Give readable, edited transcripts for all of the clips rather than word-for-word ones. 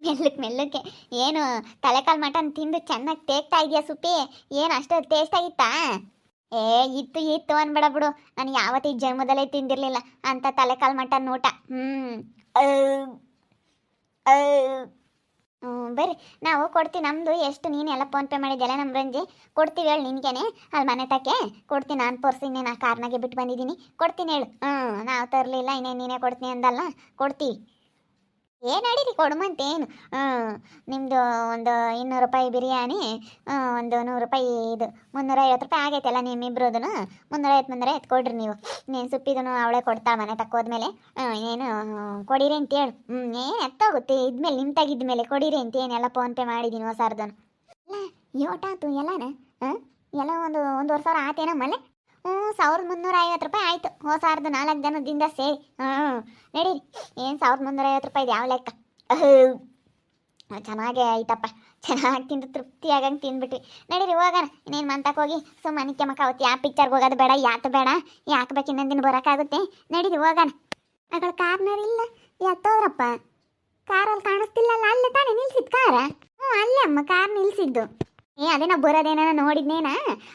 ಮೆಲ್ಲಕ್ಕೆ ಮೆಲ್ಲಕ್ಕೆ ಏನು ತಲೆಕಾಲು ಮಟನ್ ತಿಂದು ಚೆನ್ನಾಗಿ ತೇಗ್ತಾ ಇದೆಯಾ ಸುಪ್ಪಿ? ಏನು ಅಷ್ಟು ಟೇಸ್ಟ್ ಆಗಿತ್ತಾ? ಏ ಇತ್ತು ಇತ್ತು ಅನ್ಬೇಡ ಬಿಡು. ನಾನು ಯಾವತ್ತೂ ಈ ಜನ್ಮದಲ್ಲೇ ತಿಂದಿರಲಿಲ್ಲ ಅಂತ ತಲೆಕಾಲು ಮಟನ್ ಊಟ. ಬರ್ರಿ ನಾವು ಕೊಡ್ತೀವಿ. ನಮ್ಮದು ಎಷ್ಟು ನೀನು ಎಲ್ಲ ಫೋನ್ಪೇ ಮಾಡಿದ್ದೆಲ್ಲ ನಮ್ಮ ರಂಜಿ ಕೊಡ್ತೀವಿ. ಹೇಳು ನಿನಗೇನೆ ಅಲ್ಲಿ ಮನೆ ತಕ್ಕೆ ಕೊಡ್ತೀನಿ. ನಾನು ಪರ್ಸಿನೇ ನಾ ಕಾರ್ನಾಗೆ ಬಿಟ್ಟು ಬಂದಿದ್ದೀನಿ. ಕೊಡ್ತೀನಿ ಹೇಳು. ನಾವು ತರಲಿಲ್ಲ, ಇನ್ನೇನು ನೀನೇ ಕೊಡ್ತೀನಿ ಅಂದಲ್ಲ, ಕೊಡ್ತೀವಿ. ಏನು ನಡೀರಿ ಕೊಡುಮಂತೇನು. ನಿಮ್ಮದು ಒಂದು 200 ರೂಪಾಯಿ ಬಿರಿಯಾನಿ, ಒಂದು 100 ರೂಪಾಯಿ ಇದು 350 ರೂಪಾಯಿ ಆಗೈತಲ್ಲ ನಿಮ್ಮಿಬ್ರದೂ. 350 ಕೊಡ್ರಿ ನೀವು. ನೀನು ಸುಪ್ಪಿದನು ಅವಳೇ ಕೊಡ್ತಾಳೆ ಮನೆ ತಕ್ಕೋದ್ಮೇಲೆ. ಏನು ಕೊಡಿರಿ ಅಂತೇಳು. ಏನು ಎತ್ತೋಗುತ್ತೆ ಇದ್ಮೇಲೆ ನಿಮ್ಮ ತೆಗಿದ್ಮೇಲೆ ಕೊಡಿರಿ ಅಂತ ಏನೆಲ್ಲ ಫೋನ್ಪೇ ಮಾಡಿದ್ದೀನಿ ಹೊಸಾರ್ದನು. ಇಲ್ಲ ಯೋಟಾತು ಎಲ್ಲನ ಎಲ್ಲ ಒಂದೂವರೆ ಸಾವಿರ ಆತೇನಮ್ಮಲ್ಲೇ. 1350 ರೂಪಾಯಿ ಆಯಿತು ಹೊಸಾರ್ದು 4 ಜನದಿಂದ ಸೇರಿ. ನಡೀರಿ. ಏನು 1350 ರೂಪಾಯಿದು ಯಾವ ಲೆಕ್ಕ? ಚೆನ್ನಾಗೇ ಆಯ್ತಪ್ಪ. ಚೆನ್ನಾಗಿ ತಿಂದು ತೃಪ್ತಿಯಾಗಂಗೆ ತಿಂದ್ಬಿಟ್ವಿ. ನಡೀರಿ ಹೋಗೋಣ. ಇನ್ನೇನು ಮಂತಕ್ಕೆ ಹೋಗಿ ಸುಮ್ಮನೆ ಕೆಮ್ಮಕ್ಕ ಅವತ್ತು ಯಾವ ಪಿಕ್ಚರ್ಗೆ ಹೋಗೋದು ಬೇಡ, ಯಾಕೆ ಬೇಡ, ಯಾಕೆ ಬೇಕು ಇನ್ನೊಂದಿನ ಬರೋಕ್ಕಾಗುತ್ತೆ. ನಡೀರಿ ಹೋಗೋಣ. ಅಗಳ ಕಾರ್ನರಿಲ್ಲ ಎತ್ತೋದ್ರಪ್ಪ. ಕಾರಲ್ಲಿ ಕಾಣಿಸ್ತಿಲ್ಲಲ್ಲ, ಅಲ್ಲೇ ತಾನೇ ನಿಲ್ಸಿದ್ದು ಕಾರ? ಅಲ್ಲೇ ಅಮ್ಮ ಕಾರ್ ನಿಲ್ಸಿದ್ದು. ಅದೇ ನಾವು ಬರೋದೇನ ನೋಡಿದ್ನೇನ,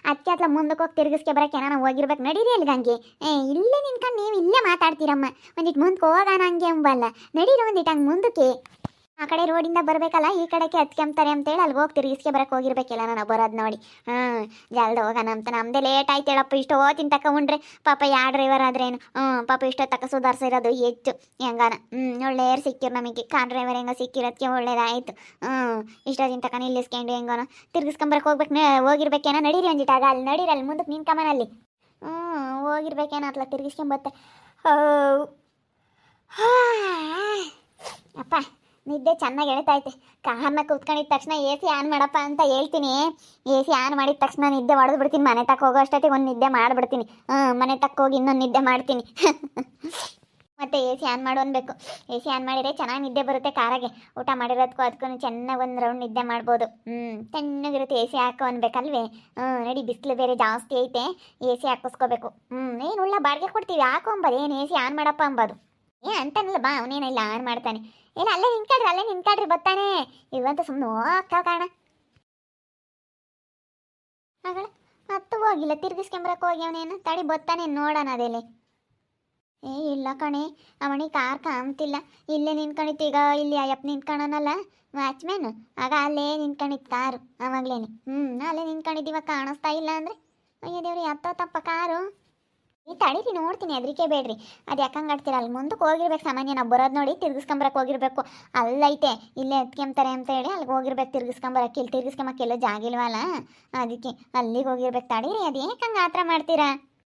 ಅದಕ್ಕೆ ಅತ್ಲ ಮುಂದಕ್ಕೆ ಹೋಗಿ ತಿರುಗಿಸ್ಕೆ ಬರೋಕೆ ನಾನು ಹೋಗಿರ್ಬೇಕು. ನಡೀರಿ ಅಲ್ಲಿಗೆ ಹಂಗೆ. ಇಲ್ಲೇ ನಿನ್ಕೊಂಡು ನೀವು ಇಲ್ಲೇ ಮಾತಾಡ್ತೀರಮ್ಮ. ಒಂದಿಟ್ಟು ಮುಂದಕ್ಕೆ ಹೋಗೋಣ ಹಂಗೆ ಅಂಬಲ್ಲ. ನಡೀರಿ ಒಂದಿಟ್ಟು ಹಂಗೆ ಮುಂದಕ್ಕೆ. ಆ ಕಡೆ ರೋಡಿಂದ ಬರಬೇಕಲ್ಲ, ಈ ಕಡೆಗೆ ಹತ್ಕೊಂತಾರೆ ಅಂತೇಳಿ ಅಲ್ಲಿ ಹೋಗಿ ತಿರುಗಿಸ್ಕೆ ಬರೋಕೆ ಹೋಗಿರ್ಬೇಕಿಲ್ಲ ನಾನು ಬರೋದು ನೋಡಿ. ಜಲ್ದಿ ಹೋಗೋಣ ಅಂತ. ನಮ್ಮದೇ ಲೇಟ್ ಆಯ್ತು ಹೇಳಪ್ಪ. ಇಷ್ಟು ಹೋತಿನ ತಗೊಂಡ್ರೆ ಪಾಪ ಯಾವ ಡ್ರೈವರ್ ಆದ್ರೇನು. ಪಾಪ ಇಷ್ಟೋ ತಕ್ಕ ಸುಧಾರಿಸಿರೋದು ಹೆಚ್ಚು ಹೆಂಗಾನ. ಒಳ್ಳೆಯರು ಸಿಕ್ಕಿರು ನಮಗೆ. ಕಾರ್ ಡ್ರೈವರ್ ಹೆಂಗೋ ಸಿಕ್ಕಿರೋದಕ್ಕೆ ಒಳ್ಳೇದಾಯಿತು. ಇಷ್ಟೊತ್ತಿನ ತಕ್ಕ ನಿಲ್ಲಿಸ್ಕೊಂಡು ಹೆಂಗೋನ ತಿರ್ಗಿಸ್ಕೊಂಬರಕ್ಕೆ ಹೋಗಿರ್ಬೇಕೇನೋ. ನಡೀರಿ ಒಂದಿಟ್ಟು ಆಗ ಅಲ್ಲಿ ನಡೀರಿ, ಅಲ್ಲಿ ಮುಂದಕ್ಕೆ ನಿನ್ ಕಮನಲ್ಲಿ ಹೋಗಿರ್ಬೇಕೇನೋ ಅತ್ಲ ತಿರ್ಗಿಸ್ಕೊಂಬತ್ತೆ. ಅಪ್ಪ ನಿದ್ದೆ ಚೆನ್ನಾಗಿ ಎಳಿತೈತೆ. ಕಾರ್ನ ಕೂತ್ಕೊಂಡಿದ್ದ ತಕ್ಷಣ ಎ ಸಿ ಆನ್ ಮಾಡಪ್ಪ ಅಂತ ಹೇಳ್ತೀನಿ. ಎ ಸಿ ಆನ್ ಮಾಡಿದ ತಕ್ಷಣ ನಿದ್ದೆ ಹೊಡೆದು ಬಿಡ್ತೀನಿ. ಮನೆ ತಕ್ಕ ಹೋಗೋ ಅಷ್ಟೊತ್ತಿಗೆ ಒಂದು ನಿದ್ದೆ ಮಾಡಿಬಿಡ್ತೀನಿ. ಮನೆ ತಕ್ಕ ಹೋಗಿ ಇನ್ನೊಂದು ನಿದ್ದೆ ಮಾಡ್ತೀನಿ. ಮತ್ತೆ ಎ ಸಿ ಆನ್ ಮಾಡು ಅನ್ಬೇಕು. ಎ ಸಿ ಆನ್ ಮಾಡಿದರೆ ಚೆನ್ನಾಗಿ ನಿದ್ದೆ ಬರುತ್ತೆ ಕಾರಾಗೆ. ಊಟ ಮಾಡಿರೋದಕ್ಕೂ ಅದಕ್ಕೂ ಚೆನ್ನಾಗಿ ಒಂದು ರೌಂಡ್ ನಿದ್ದೆ ಮಾಡ್ಬೋದು. ಚೆನ್ನಾಗಿರುತ್ತೆ. ಎ ಸಿ ಹಾಕೋ ಅನ್ಬೇಕಲ್ವೇ. ನಡಿ, ಬಿಸಿಲು ಬೇರೆ ಜಾಸ್ತಿ ಐತೆ, ಎ ಸಿ ಹಾಕಿಸ್ಕೋಬೇಕು. ಏನುಳ್ಳ ಬಾಡಿಗೆ ಕೊಡ್ತೀವಿ ಹಾಕೊಂಬದು. ಏನು ಎ ಸಿ ಆನ್ ಮಾಡಪ್ಪ ಅಂಬೋದು. ಅಂತಾನಲ್ಲ ಬಾ, ಅವನೇನಿಲ್ಲ ಆನ್ ಮಾಡ್ತಾನೆ. ಏನು ಅಲ್ಲೇ ನಿಂತ್ಕೊಳ್ರಿ ಬರ್ತಾನೆ. ಇವಂತ ಸುಮ್ಮನೆ ಹೋಗ್ತಾ ಕಾಣ. ಆಗಳ ಹತ್ತು ಹೋಗಿಲ್ಲ, ತಿರ್ಗಿಸ್ಕೊಂಬರಕ್ಕೆ ಹೋಗಿ ಅವನೇನು ತಡಿ ಬರ್ತಾನೆ ನೋಡೋಣ ಅದೇಲೆ. ಇಲ್ಲ ಕಣೆ, ಅವನಿಗೆ ಕಾರ್ ಕಾಣ್ತಿಲ್ಲ. ಇಲ್ಲೇ ನಿಂತ್ಕೊಂಡಿತ್ತು. ಈಗ ಇಲ್ಲಿ ಅಯ್ಯಪ್ಪ ನಿಂತ್ಕೊಳ್ಳೋನಲ್ಲ ವಾಚ್ಮ್ಯಾನ್, ಆಗ ಅಲ್ಲೇ ನಿಂತ್ಕೊಂಡಿತ್ತು ಕಾರು ಅವಾಗ್ಲೇನೆ. ಅಲ್ಲೇ ನಿಂತ್ಕೊಂಡಿದ್ದೀವ, ಕಾಣಿಸ್ತಾ ಇಲ್ಲ ಅಂದರೆ ಅಯ್ಯೋ ದೇವ್ರಿ ಹತ್ತೋತಪ್ಪ ಕಾರು. ಈ ತಡೀರಿ ನೋಡ್ತೀನಿ, ಹೆದರಿಕೆ ಬೇಡ್ರಿ. ಅದು ಯಾಕಂಗೆ ಆಡ್ತೀರ? ಅಲ್ಲಿ ಮುಂದಕ್ಕೆ ಹೋಗಿರ್ಬೇಕು ಸಾಮಾನ್ಯ. ನಾವು ಬರೋದು ನೋಡಿ ತಿರ್ಗಿಸ್ಕೊಂಬರಕ್ಕೆ ಹೋಗಿರ್ಬೇಕು. ಅಲ್ಲೈತೆ ಇಲ್ಲೇ ಎತ್ಕೊಂತಾರೆ ಅಂತ ಹೇಳಿ ಅಲ್ಲಿಗೆ ಹೋಗಿರ್ಬೇಕು ತಿರ್ಗಿಸ್ಕೊಂಬರಕ್ಕೆ. ಇಲ್ಲಿ ತಿರ್ಗಿಸ್ಕೊಂಬಕ್ಕೆಲ್ಲ ಜಾಗ ಇಲ್ವಲ್ಲ, ಅದಕ್ಕೆ ಅಲ್ಲಿಗೆ ಹೋಗಿರ್ಬೇಕು. ತಡೀರಿ, ಅದು ಏನಕ್ಕಂಗೆ ಆ ಥರ ಮಾಡ್ತೀರಾ?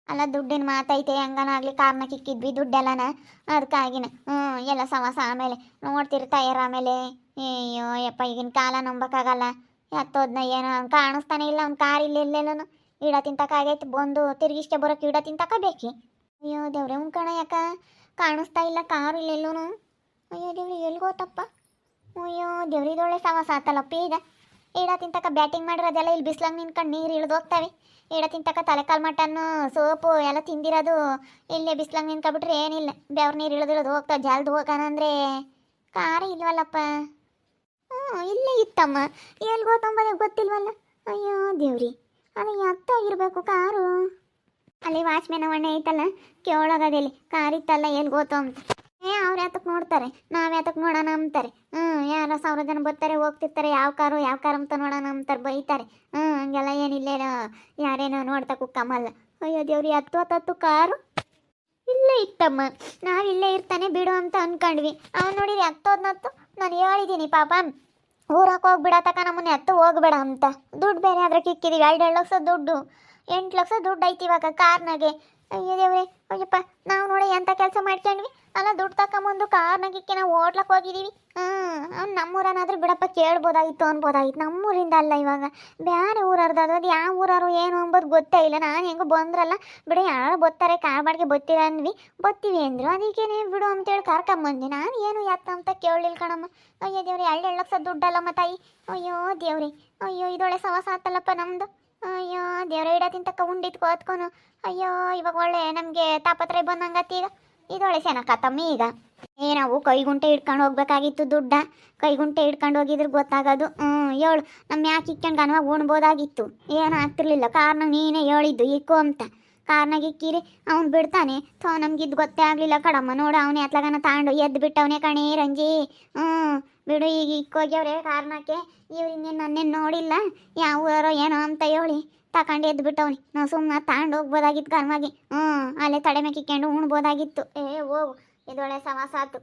ಅಲ್ಲ ದುಡ್ಡಿನ ಮಾತೈತೆ, ಹೆಂಗನಾಗಲಿ ಕಾರ್ನ ಕಿಕ್ಕಿದ್ವಿ ದುಡ್ಡೆಲ್ಲನ, ಅದಕ್ಕಾಗಿನ ಎಲ್ಲ ಸವಾಸ. ಆಮೇಲೆ ನೋಡ್ತಿರ್ತಾಯರ ಆಮೇಲೆ. ಅಯ್ಯೋ ಯಪ್ಪ, ಈಗಿನ ಕಾಲ ನಂಬಕ್ಕಾಗಲ್ಲ. ಹತ್ತೋದ್ನ ಏನೋ ಕಾಣಿಸ್ತಾನೆ ಇಲ್ಲ. ಅವ್ನು ಕಾರ್ ಇಲ್ಲೆಲ್ಲೆಲ್ಲೂ ಇಡ ತಿಂತಕ್ಕಾಗೈತೆ. ಬಂದು ತಿರುಗಿಸ್ಕೆ ಬರೋಕೆ ಇಡ ತಿಂತಕಬೇಕಿ. ಅಯ್ಯೋ ದೇವ್ರೆ ಕಣ, ಯಾಕ ಕಾಣಿಸ್ತಾ ಇಲ್ಲ ಕಾರು ಇಲ್ಲೆಲ್ಲೂ. ಅಯ್ಯೋ ದೇವ್ರಿ ಎಲ್ಗೋತಪ್ಪ. ಅಯ್ಯೋ ದೇವ್ರಿ ಇದೊಳ್ಳೆ ಸವಾಸ ಆತಲ್ಲಪ್ಪ. ಈಗ ಇಡ ತಿಂತಕ ಬ್ಯಾಟಿಂಗ್ ಮಾಡಿರೋದೆಲ್ಲ ಇಲ್ಲಿ ಬಿಸ್ಲಾಗ ನಿಂತ್ಕೊಂಡು ನೀರು ಇಳಿದು ಹೋಗ್ತವೆ. ಇಡ ತಿಂತಕ ತಲೆಕಾಲು ಮಟನ್ನು ಸೋಪು ಎಲ್ಲ ತಿಂದಿರೋದು ಇಲ್ಲೇ ಬಿಸ್ಲಾಗ ನಿಂತ್ಕೊಬಿಟ್ರೆ ಏನಿಲ್ಲ, ಬೆವ್ರ ನೀರು ಇಳಿದು ಹೋಗ್ತಾವೆ. ಜಲ್ದು ಹೋಗೋಣ ಅಂದರೆ ಕಾರು ಇಲ್ವಲ್ಲಪ್ಪ. ಇಲ್ಲೇ ಇತ್ತಮ್ಮ, ಎಲ್ಗೋತಂಬದೇ ಗೊತ್ತಿಲ್ವಲ್ಲ. ಅಯ್ಯೋ ದೇವ್ರಿ, ಅದು ಎತ್ತಾಗಿರ್ಬೇಕು ಕಾರು. ಅಲ್ಲಿ ವಾಚ್ಮ್ಯಾನ್ ಅವಣ್ಣ ಐತಲ್ಲ, ಕೇಳೋಗದಲ್ಲಿ ಕಾರ್ ಇತ್ತಲ್ಲ ಎಲ್ಲಿ ಗೊತ್ತು ಅಂತ. ಅವ್ರು ಯಾತಕ್ಕೆ ನೋಡ್ತಾರೆ, ನಾವು ಯಾತಕ್ಕೆ ನೋಡೋಣ ಅಂತಾರೆ. ಯಾರೋ 1000 ಜನ ಬರ್ತಾರೆ ಹೋಗ್ತಿರ್ತಾರೆ, ಯಾವ ಕಾರು ಅಂತ ನೋಡೋಣ ಅಂತಾರೆ, ಬೈತಾರೆ. ಹಂಗೆಲ್ಲ ಏನಿಲ್ಲ, ಯಾರೇನೋ ನೋಡ್ತಾ ಕುಕ್ಕಮ್ಮಲ್ಲ. ಅಯ್ಯೋ ದೇವ್ರಿ, ಹತ್ತು ಕಾರು ಇಲ್ಲೇ ಇತ್ತಮ್ಮ. ನಾವಿಲ್ಲೇ ಇರ್ತಾನೆ ಬಿಡು ಅಂತ ಅಂದ್ಕೊಂಡ್ವಿ. ಅವ್ನು ನೋಡಿರಿ ಹತ್ತೋದ್ನತ್ತು. ನಾನು ಹೇಳಿದ್ದೀನಿ ಪಾಪ ಊರಕ್ಕೆ ಹೋಗ್ಬಿಡತಕ್ಕ ನಮ್ಮನ್ನ ಎತ್ತು ಹೋಗ್ಬೇಡ ಅಂತ. ದುಡ್ಡು ಬೇರೆ ಆದ್ರೆ ಕಿಕ್ಕಿದೀವಿ. 2 ಲಕ್ಷ ದುಡ್ಡು, 8 ಲಕ್ಷ ದುಡ್ಡು ಐತಿ ಇವಾಗ ಕಾರ್ನಾಗೆ. ಅಯ್ಯೋ ದೇವ್ರೆ, ಅಯ್ಯಪ್ಪ, ನಾವು ನೋಡಿ ಎಂಥ ಕೆಲಸ ಮಾಡ್ಕೊಂಡ್ವಿ ಅಲ್ಲ. ದುಡ್ಡು ತಗೊಂಬಂದು ಕಾರ್ನಾಗಿಕ್ಕೆ ನಾವು ಹೋಟ್ಲಕ್ಕೆ ಹೋಗಿದ್ದೀವಿ. ಅವ್ನು ನಮ್ಮೂರನಾದ್ರೂ ಬಿಡಪ್ಪ ಕೇಳ್ಬೋದಾಗಿತ್ತು ಅನ್ಬೋದಾಗಿತ್ತು. ನಮ್ಮೂರಿಂದ ಅಲ್ಲ, ಇವಾಗ ಬೇರೆ ಊರವ್ರದ್ದು. ಅದು ಯಾವ ಊರವರು ಏನು ಅಂಬೋದು ಗೊತ್ತೇ ಇಲ್ಲ. ನಾನು ಹೆಂಗೋ ಬಂದ್ರಲ್ಲ ಬಿಡು, ಯಾರು ಬರ್ತಾರೆ ಕಾರ್ ಬಾಡಿಗೆ ಬತ್ತೀರ ಅಂದ್ವಿ, ಬತ್ತೀವಿ ಅಂದರು. ಅದಕ್ಕೇನೆ ಬಿಡು ಅಂತೇಳಿ ಕರ್ಕೊಂಬಂದೆ. ನಾನು ಏನು ಯಾತ ಅಂತ ಕೇಳಲಿಲ್ಲ ಕಣಮ್ಮ. ಅಯ್ಯೋ ದೇವ್ರಿ, 2 ಲಕ್ಷ ದುಡ್ಡಲ್ಲಮ್ಮ ತಾಯಿ. ಅಯ್ಯೋ ದೇವ್ರಿ, ಅಯ್ಯೋ ಇದೊಳ್ಳೆ ಸವಾಸ ಆತಲ್ಲಪ್ಪ ನಮ್ಮದು. ಅಯ್ಯೋ ದೇವ್ರ, ಇಡ ತಿಂತಕ್ಕ ಉಂಡಿತ್ಕೋ ಹೊತ್ಕೊನು. ಅಯ್ಯೋ ಇವಾಗ ಒಳ್ಳೆ ನಮಗೆ ತಾಪತ್ರೆ ಬಂದಂಗತ್ತಿ. ಈಗ ಇದೊಳೆ ಸೆನಕತ್ತಮ್ಮ ಈಗ ನಾವು ಕೈಗುಂಟೆ ಹಿಡ್ಕೊಂಡು ಹೋಗ್ಬೇಕಾಗಿತ್ತು ದುಡ್ಡ ಕೈಗುಂಟೆ ಹಿಡ್ಕೊಂಡು ಹೋಗಿದ್ರೆ ಗೊತ್ತಾಗೋದು ಹೇಳು ನಮ್ಮ ಯಾಕೆ ಇಕ್ಕೊಂಡು ಗನವಾಗಿ ಉಣ್ಬೋದಾಗಿತ್ತು ಏನೂ ಆಗ್ತಿರ್ಲಿಲ್ಲ ಕಾರ್ನಾಗ ನೀನೇ ಹೇಳಿದ್ದು ಇಕ್ಕು ಅಂತ ಕಾರ್ನಾಗ ಇಕ್ಕಿರಿ ಅವ್ನು ಬಿಡ್ತಾನೆ ನಮ್ಗಿದ್ದು ಗೊತ್ತೇ ಆಗಲಿಲ್ಲ ಕಡಮ್ಮ ನೋಡು ಅವನೇ ಅತ್ಲಾಗನ ತಾಂಡು ಎದ್ದು ಬಿಟ್ಟವನೇ ಕಣೇ ರಂಜಿ ಬಿಡು ಈಗ ಇಕ್ಕೋಗ್ಯವ್ರೆ ಕಾರ್ನಕ್ಕೆ ಇವ್ರು ಇನ್ನೇನು ನನ್ನೇನು ನೋಡಿಲ್ಲ ಯಾವ್ಯಾರೋ ಏನೋ ಅಂತ ಹೇಳಿ ತಗೊಂಡು ಎದ್ದು ಬಿಟ್ಟವನಿ ನಾವು ಸುಮ್ಮನೆ ತಗೊಂಡು ಹೋಗ್ಬೋದಾಗಿತ್ತು ಕರ್ಮಾಗಿ ಅಲ್ಲೇ ತಡೆ ಮೇಕಿಕ್ಕೊಂಡು ಉಣ್ಬೋದಾಗಿತ್ತು ಹೋಗು ಇದೊಳ್ಳೆ ಸವಾಸ ಆತು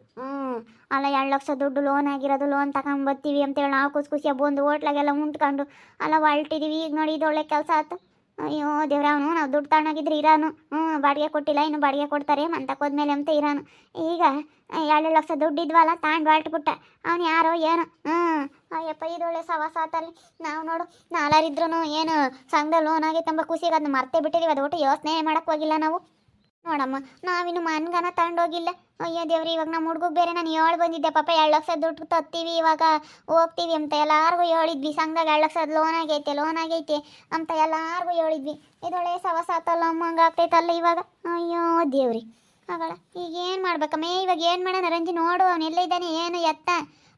ಅಲ್ಲ 2 ಲಕ್ಷ ದುಡ್ಡು ಲೋನ್ ಆಗಿರೋದು ಲೋನ್ ತಗೊಂಡ್ಬರ್ತೀವಿ ಅಂತೇಳಿ ನಾವು ಖುಷಿಯಾಗಿ ಬಂದು ಹೋಟ್ಲಾಗೆಲ್ಲ ಉಂಟ್ಕೊಂಡು ಅಲ್ಲ ಹೊಲ್ಟಿದೀವಿ ಈಗ ನೋಡಿ ಇದೊಳ್ಳೆ ಕೆಲಸ ಆಯ್ತು ಅಯ್ಯೋ ದೇವ್ರವನು ನಾವು ದುಡ್ಡು ತಗೊಂಡೋಗಿದ್ರೆ ಇರಾನು ಬಾಡಿಗೆ ಕೊಟ್ಟಿಲ್ಲ ಇನ್ನು ಬಾಡಿಗೆ ಕೊಡ್ತಾರೆ ಮಂತಕ್ಕೋದ್ಮೇಲೆ ಅಂತ ಇರಾನು ಈಗ 2 ಲಕ್ಷ ದುಡ್ಡು ಇದ್ವಲ್ಲ ತಾಂಡು ಹೊಲ್ಟ್ಬಿಟ್ಟ ಅವ್ನು ಯಾರೋ ಏನು ಅಯ್ಯಪ್ಪ ಇದೊಳ್ಳೆ ಸವಾಸ ಆತಲ್ಲಿ ನಾವು ನೋಡು ನಾಲಾರಿದ್ರು ಏನು ಸಂಘದ ಲೋನ್ ಆಗೈತೆ ಎಂಬ ಖುಷಿಗೆ ಅದನ್ನ ಮರ್ತೇ ಬಿಟ್ಟಿದ್ದೀವಿ ಅದು ಒಟ್ಟು ಯೋಚನೆ ಮಾಡೋಕ್ಕೆ ಹೋಗಿಲ್ಲ ನಾವು ನೋಡಮ್ಮ ನಾವಿನ್ನು ಮನ್ಗನ ತಗೊಂಡೋಗಿಲ್ಲ ಅಯ್ಯೋ ದೇವ್ರಿ ಇವಾಗ ನಮ್ಮ ಹುಡುಗ ಬೇರೆ ನಾನು ಹೇಳಿ ಬಂದಿದ್ದೆ ಪಾಪ 2 ಲಕ್ಷ ದುಡ್ಡು ತತ್ತೀವಿ ಇವಾಗ ಹೋಗ್ತೀವಿ ಅಂತ ಎಲ್ಲಾರ್ಗು ಹೇಳಿದ್ವಿ ಸಂಘದಾಗ 2 ಲಕ್ಷದ ಲೋನ್ ಆಗೈತೆ ಅಂತ ಎಲ್ಲಾರ್ಗು ಹೇಳಿದ್ವಿ ಇದೊಳ್ಳೆ ಸವಾಸ ಆತಲ್ಲ ಅಮ್ಮ ಹಂಗಾಗ್ತೈತಲ್ಲ ಇವಾಗ ಅಯ್ಯೋ ದೇವ್ರಿ ಆಗಳ ಈಗ ಏನು ಮಾಡ್ಬೇಕಮ್ಮ ಇವಾಗ ಏನು ಮಾಡೋಣ ರಂಜಿ ನೋಡು ಅವನೆಲ್ಲ ಇದ್ದಾನೆ ಏನು ಎತ್ತ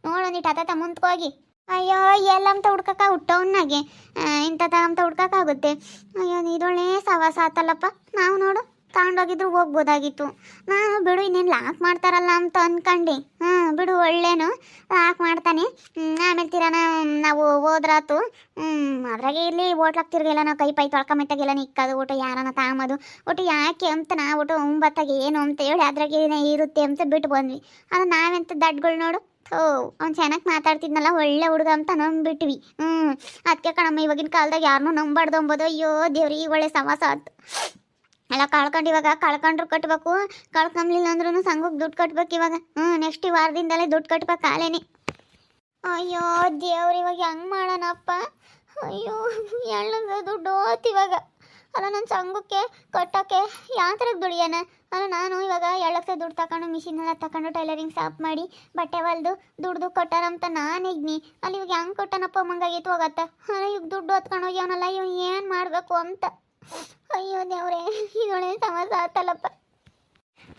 ನೋಡು ಒಂದಿಟ್ಟು ಹತ್ತ ಮುಂತ್ಕೋಗಿ ಅಯ್ಯೋ ಎಲ್ಲ ಅಂತ ಹುಡ್ಕಕ್ಕ ಹುಟ್ಟವನ್ನಾಗೆ ಇಂಥದ ಅಂತ ಹುಡ್ಕಕ್ಕಾಗುತ್ತೆ ಅಯ್ಯೋ ಇದೊಳ್ಳೆ ಸವಾಸ ಆತಲ್ಲಪ್ಪ ನಾವು ನೋಡು ತಗೊಂಡೋಗಿದ್ರು ಹೋಗ್ಬೋದಾಗಿತ್ತು ನಾನು ಬಿಡು ಇನ್ನೇನು ಲಾಕ್ ಮಾಡ್ತಾರಲ್ಲ ಅಂತ ಅಂದ್ಕೊಂಡೆ ಬಿಡು ಒಳ್ಳೇನು ಲಾಕ್ ಮಾಡ್ತಾನೆ ಆಮೇಲೆ ತೀರಾನ ನಾವು ಹೋದ್ರಾತು ಅದ್ರಾಗೆ ಇಲ್ಲಿ ಹೋಟ್ಲಾಗ ತಿರ್ಗಿಲ್ಲ ನಾವು ಕೈ ಪೈ ತೊಳ್ಕೊಂಬಿಟ್ಟಾಗೆಲ್ಲ ನಿಕ್ಕೋದು ಊಟ ಯಾರನ್ನ ತಾಂಬೋದು ಒಟ್ಟು ಯಾಕೆ ಅಂತ ನಾವು ಊಟ ಒಂಬತ್ತಾಗೆ ಏನು ಅಂತ ಹೇಳಿ ಅದ್ರಾಗೆ ಇರುತ್ತೆ ಅಂತ ಬಿಟ್ಟು ಬಂದ್ವಿ ಅದು ನಾವೆಂತ ದಡ್ಗಳು ನೋಡು ಅವ್ನು ಚೆನ್ನಾಗಿ ಮಾತಾಡ್ತಿದ್ನಲ್ಲ ಒಳ್ಳೆ ಹುಡುಗ ಅಂತ ನಂಬಿಟ್ವಿ ಅದಕ್ಕೆ ಕಣಮ್ಮ ಇವಾಗಿನ ಕಾಲದಾಗ ಯಾರನ್ನೂ ನಂಬಾರ್ದು ಅಂಬೋದು ಅಯ್ಯೋ ದೇವ್ರಿ ಈಗ ಒಳ್ಳೆ ಸವಾಸ ಆಯ್ತು ಎಲ್ಲ ಕಳ್ಕೊಂಡು ಇವಾಗ ಕಳ್ಕೊಂಡ್ರು ಕಟ್ಬೇಕು ಕಳ್ಕೊಂಬ್ಲಿಲ್ಲ ಅಂದ್ರೂ ಸಂಘಕ್ಕೆ ದುಡ್ಡು ಕಟ್ಬೇಕು ಇವಾಗ ನೆಕ್ಸ್ಟ್ ಈ ವಾರದಿಂದಲೇ ದುಡ್ಡು ಕಟ್ಬೇಕು ಕಾಲೇನೆ ಅಯ್ಯೋ ದೇವ್ರು ಇವಾಗ ಹೆಂಗೆ ಮಾಡೋಣಪ್ಪ ಅಯ್ಯೋ ಎಳ್ಳ ದುಡ್ಡು ಹೋಯ್ತು ಇವಾಗ ಅಲ್ಲ ನನ್ನ ಸಂಘಕ್ಕೆ ಕಟ್ಟೋಕ್ಕೆ ಯಾವ ಥರ ದುಡಿಯೋಣ ಅಲ್ಲ ನಾನು ಇವಾಗ 2 ಲಕ್ಷ ದುಡ್ಡು ತಗೊಂಡು ಮಿಷಿನೆಲ್ಲ ತಗೊಂಡು ಟೈಲರಿಂಗ್ ಶಾಪ್ ಮಾಡಿ ಬಟ್ಟೆ ಹೊಲ್ದು ದುಡ್ದು ಕೊಟ್ಟಾರಂತ ನಾನು ಇದ್ನಿ ಅಲ್ಲಿ ಇವಾಗ ಹೆಂಗೆ ಕೊಟ್ಟನಪ್ಪ ಮಂಗಾಗಿತ್ತು ಹೋಗತ್ತ ಇವಾಗ ದುಡ್ಡು ಹೊತ್ಕೊಂಡು ಹೋಗ್ಯವನಲ್ಲ ಇವ್ ಏನು ಮಾಡಬೇಕು ಅಂತ ಅಯ್ಯೋ ದೇವ್ರೆ ಇದೊಳ್ಳೆ ಸಮಸ್ಯೆ ಆತಲ್ಲಪ್ಪ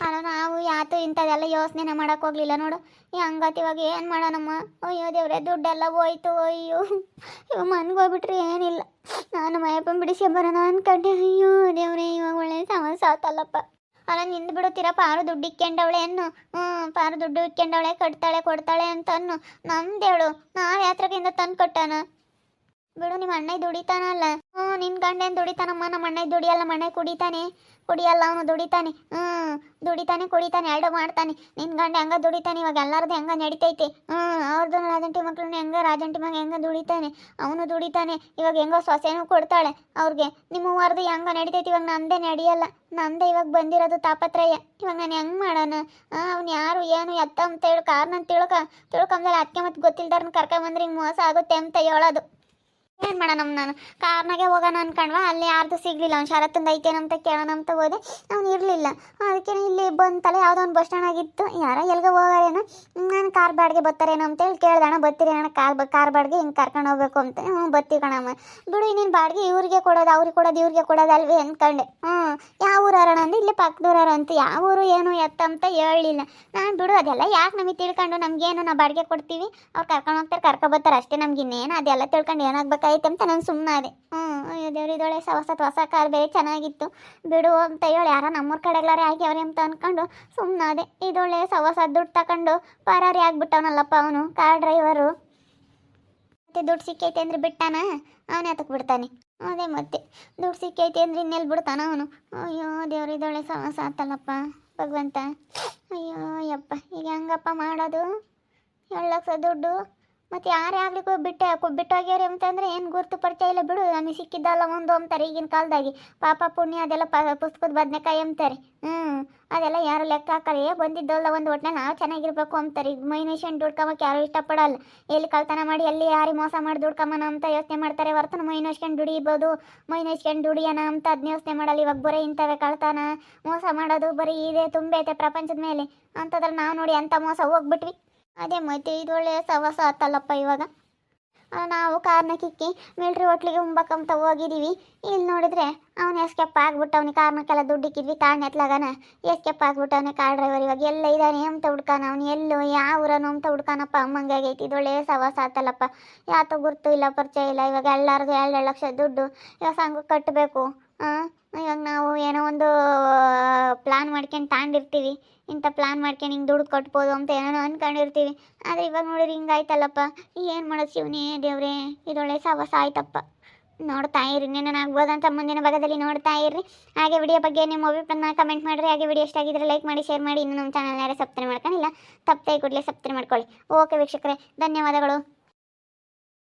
ಅಲ್ಲ ನಾವು ಯಾತು ಇಂಥದ್ದೆಲ್ಲ ಯೋಚನೆ ಮಾಡೋಕೆ ಹೋಗ್ಲಿಲ್ಲ ನೋಡು ಹಂಗತಿ ಇವಾಗ ಏನು ಮಾಡೋಣಮ್ಮ ಅಯ್ಯೋ ದೇವ್ರೆ ದುಡ್ಡೆಲ್ಲ ಹೋಯ್ತು ಅಯ್ಯೋ ಇವಾಗ ಮನ್ಗೆ ಹೋಗ್ಬಿಟ್ರೆ ಏನಿಲ್ಲ ನಾನು ಮಯಪ್ಪ ಬಿಡಿಸಿ ಬರೋಣ ಅನ್ಕೊಂಡೆ ಅಯ್ಯೋ ದೇವ್ರೆ ಇವಾಗ ಒಳ್ಳೆ ಸಮಸ್ಯೆ ಆತಲ್ಲಪ್ಪ ಅಲ್ಲ ನಿಂದು ಬಿಡುತ್ತೀರ ಪಾರು ದುಡ್ಡು ಇಕ್ಕೊಂಡವಳೆ ಅನ್ನು ಪಾರು ದುಡ್ಡು ಇಕ್ಕೊಂಡವಳೆ ಕಟ್ತಾಳೆ ಕೊಡ್ತಾಳೆ ಅಂತ ಅನ್ನು ನಮ್ದೇಳು ನಾವು ಯಾತ್ರಕ್ಕಿಂತ ತಂದು ಕೊಟ್ಟಾನ ಬಿಡು ನಿಮ್ಮ ಅಣ್ಣ ದುಡಿತಾನಲ್ಲ ನಿನ್ನ ಗಂಡೇನು ದುಡಿತಾನಮ್ಮ ನಮ್ಮ ಅಣ್ಣ ದುಡಿಯಲ್ಲ ಮಣ್ಣೆ ಕುಡಿಯಲ್ಲ ಅವನು ದುಡಿತಾನೆ ದುಡಿತಾನೆ ಕುಡಿತಾನೆ ಎರಡು ಮಾಡ್ತಾನೆ ನಿನ್ನ ಗಂಡ ಹೆಂಗ ದುಡಿತಾನೆ ಇವಾಗ ಎಲ್ಲರದ್ದು ಹೆಂಗ ನಡಿತೈತೆ ಅವ್ರದ್ದು ರಾಜಂಟಿ ಮಕ್ಳನ್ನ ಹೆಂಗ ರಾಜಂಟಿ ಮಗ ಹೆಂಗ ದುಡಿತಾನೆ ಅವನು ದುಡಿತಾನೆ ಇವಾಗ ಹೆಂಗೋ ಸೊಸೆನೂ ಕೊಡ್ತಾಳೆ ಅವ್ರಿಗೆ ನಿಮ್ಮ ಮೂವರ್ದು ಹೆಂಗ ನಡಿತೈತಿ ಇವಾಗ ನಂದೇ ನಡೆಯಲ್ಲ ನಂದೇ ಇವಾಗ ಬಂದಿರೋದು ತಾಪತ್ರಯ ಇವಾಗ ನಾನು ಹೆಂಗೆ ಮಾಡೋಣ ಅವ್ನು ಯಾರು ಏನು ಎತ್ತ ಅಂತ ಹೇಳಿ ಕಾರ್ನ ತಿಳ್ಕೊಂಡ್ರೆ ಅದಕ್ಕೆ ಮತ್ತೆ ಗೊತ್ತಿಲ್ದಾರನ್ನ ಕರ್ಕೊಂಬಂದ್ರೆ ಹಿಂಗೆ ಮೋಸ ಆಗುತ್ತೆ ಅಂತ ಹೇಳೋದು ಏನು ಮಾಡೋಣ ನಾನು ಕಾರ್ನಾಗೆ ಹೋಗೋಣ ಅನ್ಕೊಂಡ್ವಾ ಅಲ್ಲಿ ಯಾರ್ದು ಸಿಗಲಿಲ್ಲ ಅವ್ನು ಶರತ್ತಂದು ಐತೇನಂತ ಕೇಳೋಣ ಅಂತ ಹೋದೆ ಅವ್ನು ಇರಲಿಲ್ಲ ಅದಕ್ಕೆ ಇಲ್ಲಿ ಬಂತಲ್ಲ ಯಾವುದೋ ಒಂದು ಬಸ್ ಸ್ಟ್ಯಾಂಡ್ ಆಗಿತ್ತು ಯಾರೋ ಎಲ್ಗೆ ಹೋಗಾರೇನೋ ನಾನು ಕಾರ್ ಬಾಡಿಗೆ ಬರ್ತಾರೇನೋ ಅಂತೇಳಿ ಕೇಳ್ದಣ್ಣ ಬರ್ತೀರಿ ಅಣ್ಣ ಕಾರ್ ಬಾಡಿಗೆ ಹಿಂಗೆ ಕರ್ಕೊಂಡು ಹೋಗ್ಬೇಕು ಅಂತ ಬರ್ತೀವಿ ಕಣಮ್ಮ ಬಿಡು ಇನ್ನೇನು ಬಾಡಿಗೆ ಇವ್ರಿಗೆ ಕೊಡೋದು ಇವ್ರಿಗೆ ಕೊಡೋದು ಅಲ್ವೇ ಅಂದ್ಕೊಂಡೆ ಯಾವ ಊರಣ ಅಂದ್ರೆ ಇಲ್ಲಿ ಪಕ್ಕದೂರಾರ ಅಂತ ಯಾವ ಊರು ಏನು ಎತ್ತ ಅಂತ ಹೇಳಲಿಲ್ಲ ನಾನು ಬಿಡು ಅದೆಲ್ಲ ಯಾಕೆ ನಮಗೆ ತಿಳ್ಕೊಂಡು ನಮಗೇನು ನಾವು ಬಾಡಿಗೆ ಕೊಡ್ತೀವಿ ಅವ್ರು ಕರ್ಕೊಂಡು ಹೋಗ್ತಾರೆ ಕರ್ಕೊಬರ್ತಾರೆ ಅಷ್ಟೇ ನಮ್ಗೆ ಇನ್ನೇನು ಅದೆಲ್ಲ ತಿಳ್ಕೊಂಡು ಏನಾಗಬೇಕಾಯ್ತು ಅಂತ ನಾನು ಸುಮ್ಮನಾದೆ ಅಯ್ಯೋ ದೇವ್ರು ಇದೊಳೆ ಹೊಸ ಕಾರ್ ಬೇರೆ ಚೆನ್ನಾಗಿತ್ತು ಬಿಡು ಅಂತ ಹೇಳಿ ಯಾರೋ ನಮ್ಮೂರ ಕಡೆಗಳಾರೆ ಆಗ್ಯಾವ್ರಿ ಅಂತ ಅಂದ್ಕೊಂಡು ಸುಮ್ಮನಾದೆ ಇದೊಳ್ಳೆ ಹೊಸ ದುಡ್ಡು ತಗೊಂಡು ಪರಾರಿ ಆಗ್ಬಿಟ್ಟವನಲ್ಲಪ್ಪ ಅವನು ಕಾರ್ ಡ್ರೈವರು ಮತ್ತೆ ದುಡ್ಡು ಸಿಕ್ಕೈತೆ ಅಂದ್ರೆ ಬಿಟ್ಟಾನ ಅವನೇ ಹತ್ತಕ್ಕೆ ಬಿಡ್ತಾನೆ ಅದೇ ಮತ್ತೆ ದುಡ್ಡು ಸಿಕ್ಕೈತೆ ಅಂದ್ರೆ ಇನ್ನೆಲ್ಲಿ ಬಿಡ್ತಾನ ಅವನು ಅಯ್ಯೋ ದೇವ್ರು ಇದೊಳ್ಳೆ ಸಮಸ್ಯೆ ಆತಲ್ಲಪ್ಪ ಭಗವಂತ ಅಯ್ಯೋ ಯಪ್ಪ ಈಗ ಹೆಂಗಪ್ಪ ಮಾಡೋದು 2 ಲಕ್ಷ ದುಡ್ಡು ಮತ್ತು ಯಾರೇ ಆಗ್ಲಿಕ್ಕೂ ಬಿಟ್ಟೋಗ್ಯಾರ ಅಂತಂದರೆ ಏನು ಗುರ್ತು ಪರಿಚಯ ಇಲ್ಲ ಬಿಡು ನಮಗೆ ಸಿಕ್ಕಿದ್ದಲ್ಲ ಒಂದು ಅಂತಾರೆ ಈಗಿನ ಕಾಲದಾಗಿ ಪಾಪ ಪುಣ್ಯ ಅದೆಲ್ಲ ಪುಸ್ತಕದ ಬದನೆಕಾಯಿ ಅಂತಾರೆ ಅದೆಲ್ಲ ಯಾರು ಲೆಕ್ಕ ಹಾಕಲ್ಲ ಬಂದಿದ್ದಲ್ಲ ಒಂದು ಒಟ್ಟಿನಲ್ಲಿ ನಾವು ಚೆನ್ನಾಗಿರ್ಬೇಕು ಅಂತಾರೆ ಈಗ ಮೈನೇಶ್ವನ್ ದುಡ್ಕೊಂಬಕ್ಕೆ ಯಾರು ಇಷ್ಟಪಡಲ್ಲ ಎಲ್ಲಿ ಕಳ್ತನ ಮಾಡಿ ಎಲ್ಲಿ ಯಾರಿಗೆ ಮೋಸ ಮಾಡಿ ದುಡ್ಕೊಂಬನ ಅಂತ ಯೋಚನೆ ಮಾಡ್ತಾರೆ ಹೊರತು ಮೈನೇಶ್ವನ್ ದುಡಿಬೋದು ಮೈನೇಶ್ವನ್ ದುಡಿಯೋಣ ಅಂತ ಅದನ್ನ ಯೋಚನೆ ಮಾಡಲ್ಲ ಇವಾಗ ಬರೀ ಇಂಥವೇ ಕಳ್ತನ ಮೋಸ ಮಾಡೋದು ಬರೀ ಇದೆ ತುಂಬೈತೆ ಪ್ರಪಂಚದ ಮೇಲೆ ಅಂಥದ್ರಲ್ಲಿ ನಾವು ನೋಡಿ ಅಂಥ ಮೋಸ ಹೋಗ್ಬಿಟ್ವಿ ಅದೇ ಮತ್ತೆ ಇದೊಳ್ಳೆ ಸವಾಸ ಆತಲ್ಲಪ್ಪ ಇವಾಗ ನಾವು ಕಾರ್ನ ಕಿಕ್ಕಿ ಮಿಲ್ಟ್ರಿ ಹೋಟ್ಲಿಗೆ ಉಂಬಕ್ಕಂತ ಹೋಗಿದ್ದೀವಿ. ಇಲ್ಲಿ ನೋಡಿದ್ರೆ ಅವನು ಎಸ್ಕೇಪ್ ಆಗ್ಬಿಟ್ಟು ಅವನಿಗೆ ಕಾರ್ನಕ್ಕೆಲ್ಲ ದುಡ್ಡು ಇಕ್ಕಿದ್ವಿ ಕಾರ್ನ ಎತ್ಲಾಗನ ಎಸ್ಕೇಪ್ ಆಗ್ಬಿಟ್ಟವನೇ ಕಾರ್ ಡ್ರೈವರ್. ಇವಾಗ ಎಲ್ಲ ಇದ್ದಾನೆ ಅಂತ ಹುಡ್ಕಾನ ಅವನು ಎಲ್ಲೋ ಯಾವ ಊರನು ಅಂತ ಹುಡ್ಕಾನಪ್ಪ. ಅಮ್ಮಂಗಾಗೈತಿ ಇದೊಳ್ಳೆ ಸವಾಸ ಆತಲ್ಲಪ್ಪ. ಯಾತೋ ಗುರ್ತು ಇಲ್ಲ ಪರಿಚಯ ಇಲ್ಲ. ಇವಾಗ ಎಲ್ಲರದು 2 ಲಕ್ಷ ದುಡ್ಡು ಇವಾಗ ಸಂಘ ಕಟ್ಟಬೇಕು. ಇವಾಗ ನಾವು ಏನೋ ಒಂದು ಪ್ಲಾನ್ ಮಾಡ್ಕೊಂಡು ತಾಂಡಿರ್ತೀವಿ. ಇಂಥ ಪ್ಲಾನ್ ಮಾಡ್ಕೊಂಡು ಹಿಂಗೆ ದುಡ್ಡು ಕಟ್ಬೋದು ಅಂತ ಏನೋ ಅಂದ್ಕೊಂಡಿರ್ತೀವಿ. ಆದರೆ ಇವಾಗ ನೋಡಿರಿ ಹಿಂಗಾಯ್ತಲ್ಲಪ್ಪ. ಏನು ಮಾಡೋದು ಶಿವನೇ ದೇವ್ರೇ, ಇದೊಳ್ಳೆ ಸವಾಸ ಆಯ್ತಪ್ಪ. ನೋಡ್ತಾ ಇರಿ, ಇನ್ನೇನು ಆಗ್ಬೋದಂತ ಮುಂದಿನ ಭಾಗದಲ್ಲಿ ನೋಡ್ತಾ ಇರ್ರಿ. ಹಾಗೆ ವಿಡಿಯೋ ಬಗ್ಗೆ ನಿಮ್ಮ ಅಭಿಪ್ರಾಯನ ಕಮೆಂಟ್ ಮಾಡಿರಿ. ಹಾಗೆ ವಿಡಿಯೋ ಇಷ್ಟ ಆಗಿದ್ರೆ ಲೈಕ್ ಮಾಡಿ, ಶೇರ್ ಮಾಡಿ. ಇನ್ನು ನಮ್ಮ ಚಾನಲ್ ಯಾರೇ ಸಬ್ಸ್ಕ್ರೈಬ್ ಮಾಡ್ಕೊಂಡಿಲ್ಲ ತಪ್ಪದೆ ಕೂಡಲೇ ಸಬ್ಸ್ಕ್ರೈಬ್ ಮಾಡ್ಕೊಳ್ಳಿ. ಓಕೆ ವೀಕ್ಷಕರೇ, ಧನ್ಯವಾದಗಳು.